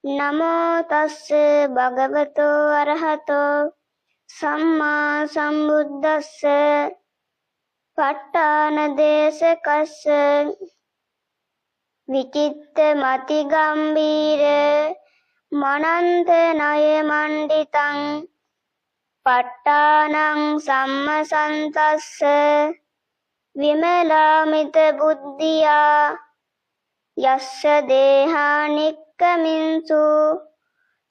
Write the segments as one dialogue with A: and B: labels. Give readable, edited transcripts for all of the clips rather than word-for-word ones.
A: නමෝ තස්ස භගවතෝ අරහතෝ සම්මා සම්බුද්දස්ස ප ဋ ාණ දේශකස්ස විචිත්ත මති ගම්බීර මනන්ත ණය මණ්ඩිතං ප ဋ ාණං සම්මසන්තස්ස විමලාමිත බුද්ධියා යස්ස දේහානික්කමින්සු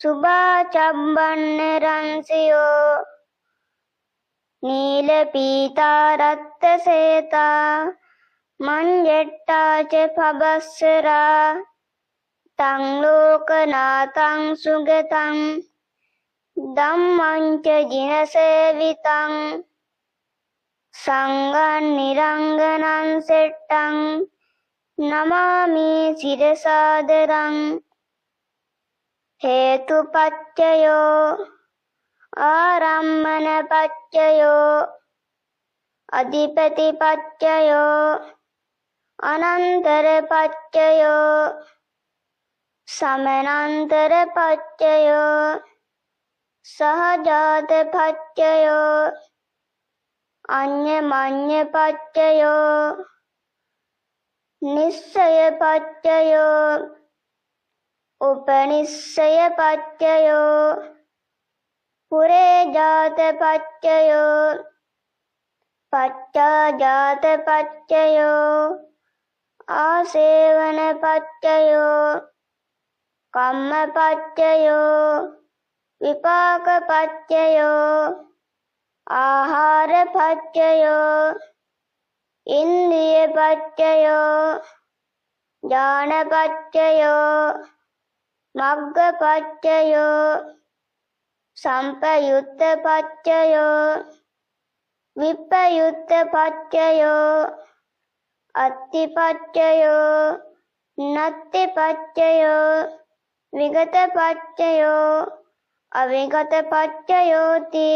A: සුභා චබ්බන්න රංසියෝ නීල පීතා රත්ත සේතා මංජෙට්ටා ච පබස්සරා තං ලෝකනාතං සුගතං ධම්මං ච ජිනසේවිතං සංඝං නිරංගනං සෙට්ටං නමාමි සිරසාදරං හේතුපච්චයෝ ආරම්මන පච්චයෝ අධිපතිපච්චයෝ අනන්තර පච්චයෝ සමනන්තර පච්චයෝ සහජාත පච්චයෝ අඤ්ඤමඤ්ඤ පච්චයෝ නිස්සය පච්චයෝ උපනිස්සය පච්චයෝ පුරේජාත පච්චයෝ පච්චාජාත පච්චයෝ ආසේවන පච්චයෝ කම්ම පච්චයෝ විපාක පච්චයෝ ආහාර පච්චයෝ ඉන්ද්‍රිය පච්චයෝ ඥාන පච්චයෝ මග්ග පච්චයෝ සම්පයුත්ත පච්චයෝ විප්පයුත්ත පච්චයෝ අත්ති පච්චයෝ නත්ති පච්චයෝ විගත පච්චයෝ අවිගත පච්චයෝති